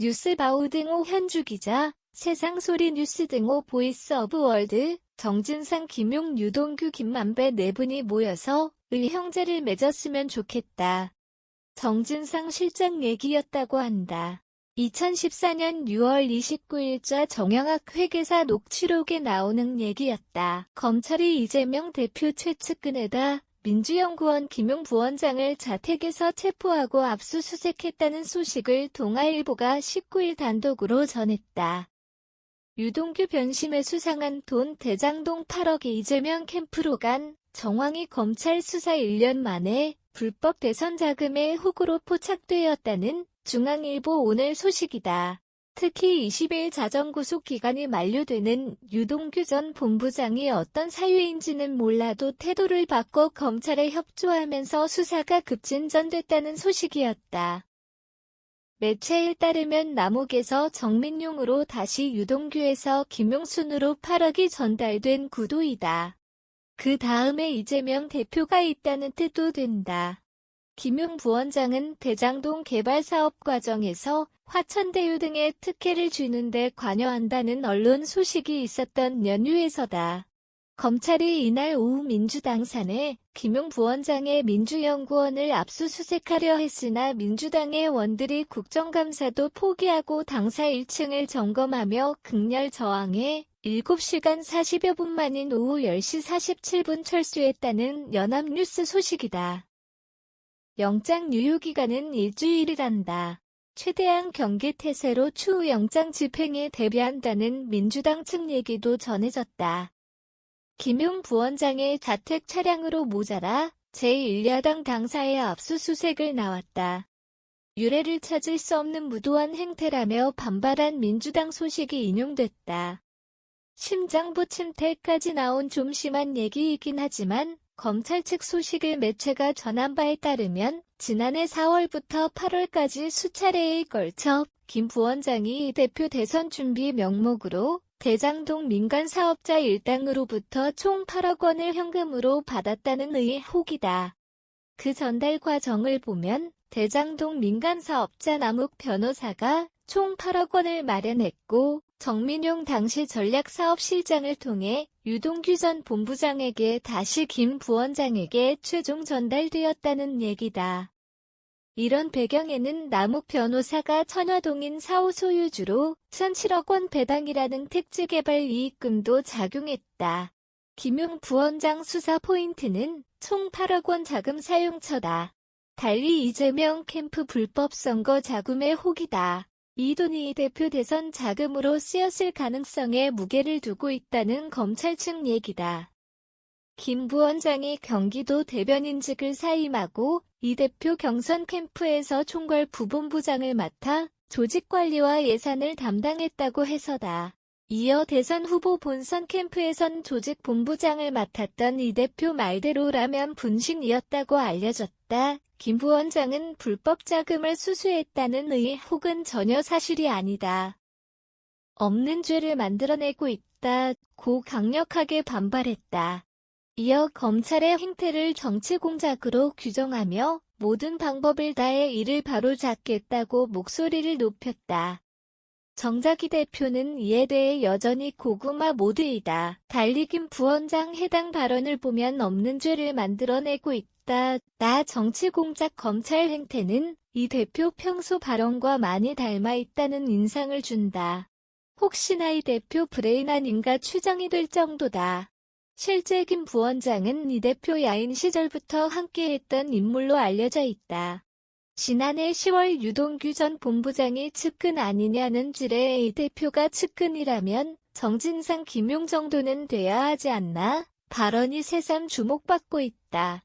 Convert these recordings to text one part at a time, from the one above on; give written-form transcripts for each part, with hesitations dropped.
뉴스바우 등호 현주 기자, 세상소리 뉴스 등호 보이스 오브 월드, 정진상 김용 유동규 김만배 네 분이 모여서 형제를 맺었으면 좋겠다. 정진상 실장 얘기였다고 한다. 2014년 6월 29일자 정영학 회계사 녹취록에 나오는 얘기였다. 검찰이 이재명 대표 최측근에다 민주연구원 김용 부원장을 자택에서 체포하고 압수수색했다는 소식을 동아일보가 19일 단독으로 전했다. 유동규 변심에 수상한 돈 대장동 8억이 이재명 캠프로 간 정황이 검찰 수사 1년 만에 불법 대선 자금의 훅으로 포착되었다는 중앙일보 오늘 소식이다. 특히 20일 자정구속 기간이 만료되는 유동규 전 본부장이 어떤 사유인지는 몰라도 태도를 바꿔 검찰에 협조하면서 수사가 급진전됐다는 소식이었다. 매체에 따르면 남욱에서 정민용으로 다시 유동규에서 김용순으로 8억이 전달된 구도이다. 그 다음에 이재명 대표가 있다는 뜻도 된다. 김용 부원장은 대장동 개발 사업 과정에서 화천대유 등의 특혜를 주는데 관여한다는 언론 소식이 있었던 연휴에서다. 검찰이 이날 오후 민주당 산에 김용 부원장의 민주연구원을 압수수색하려 했으나 민주당의 원들이 국정감사도 포기하고 당사 1층을 점검하며 극렬 저항해 7시간 40여 분 만인 오후 10시 47분 철수했다는 연합뉴스 소식이다. 영장 유효기간은 일주일이란다. 최대한 경계태세로 추후 영장 집행에 대비한다는 민주당 측 얘기도 전해졌다. 김용 부원장의 자택 차량으로 모자라 제1야당 당사의 압수수색을 나왔다. 유례를 찾을 수 없는 무도한 행태라며 반발한 민주당 소식이 인용됐다. 심장부 침탈까지 나온 좀 심한 얘기이긴 하지만 검찰 측 소식을 매체가 전한 바에 따르면 지난해 4월부터 8월까지 수차례에 걸쳐 김 부원장이 대표 대선 준비 명목으로 대장동 민간사업자 일당으로부터 총 8억 원을 현금으로 받았다는 의혹이다. 그 전달 과정을 보면 대장동 민간사업자 남욱 변호사가 총 8억 원을 마련했고 정민용 당시 전략사업실장을 통해 유동규 전 본부장에게 다시 김 부원장에게 최종 전달되었다는 얘기다. 이런 배경에는 남욱 변호사가 천화동인 사호 소유주로 1,007억 원 배당이라는 택지개발 이익금도 작용했다. 김용 부원장 수사 포인트는 총 8억 원 자금 사용처다. 달리 이재명 캠프 불법 선거 자금의 혹이다. 이 돈이 대표 대선 자금으로 쓰였을 가능성에 무게를 두고 있다는 검찰 측 얘기다. 김 부원장이 경기도 대변인직을 사임하고 이 대표 경선 캠프에서 총괄 부본부장을 맡아 조직관리와 예산을 담당했다고 해서다. 이어 대선 후보 본선 캠프에선 조직본부장을 맡았던 이 대표 말대로라면 분신이었다고 알려졌다. 김 부원장은 불법 자금을 수수했다는 의혹은 전혀 사실이 아니다. 없는 죄를 만들어내고 있다. 고 강력하게 반발했다. 이어 검찰의 행태를 정치 공작으로 규정하며 모든 방법을 다해 이를 바로잡겠다고 목소리를 높였다. 정작 이 대표는 이에 대해 여전히 고구마 모드이다. 달리 김 부원장 해당 발언을 보면 없는 죄를 만들어내고 있다. 나 정치 공작 검찰 행태는 이 대표 평소 발언과 많이 닮아 있다는 인상을 준다. 혹시나 이 대표 브레인 아닌가 추정이 될 정도다. 실제 김 부원장은 이 대표 야인 시절부터 함께했던 인물로 알려져 있다. 지난해 10월 유동규 전 본부장이 측근 아니냐는 질에 이 대표가 측근이라면 정진상 김용 정도는 돼야 하지 않나? 발언이 새삼 주목받고 있다.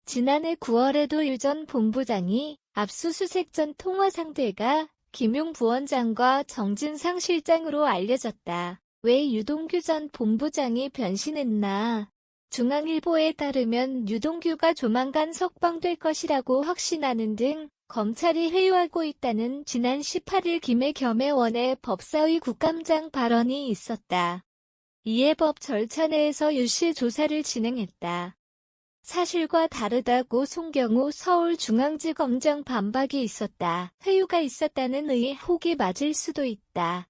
지난해 9월에도 유 전 본부장이 압수수색 전 통화 상대가 김용 부원장과 정진상 실장으로 알려졌다. 왜 유동규 전 본부장이 변신했나? 중앙일보에 따르면 유동규가 조만간 석방될 것이라고 확신하는 등 검찰이 회유하고 있다는 지난 18일 김해겸해원의 법사위 국감장 발언이 있었다. 이에 법 절차 내에서 유씨 조사를 진행했다. 사실과 다르다고 송경우 서울중앙지검장 반박이 있었다. 회유가 있었다는 의혹이 맞을 수도 있다.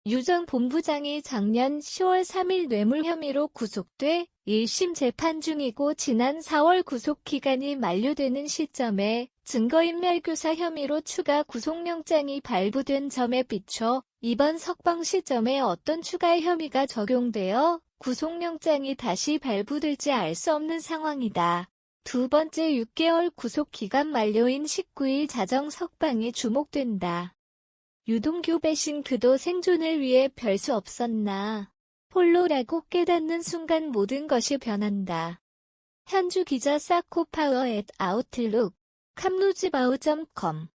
유 전 본부장이 작년 10월 3일 뇌물 혐의로 구속돼 1심 재판 중이고 지난 4월 구속기간이 만료되는 시점에 증거인멸교사 혐의로 추가 구속영장이 발부된 점에 비춰 이번 석방 시점에 어떤 추가 혐의가 적용되어 구속영장이 다시 발부될지 알 수 없는 상황이다. 두 번째 6개월 구속기간 만료인 19일 자정 석방이 주목된다. 유동규 배신 그도 생존을 위해 별 수 없었나. 홀로라고 깨닫는 순간 모든 것이 변한다. 현주 기자 사코파워 @아웃룩, 캄루즈바우.com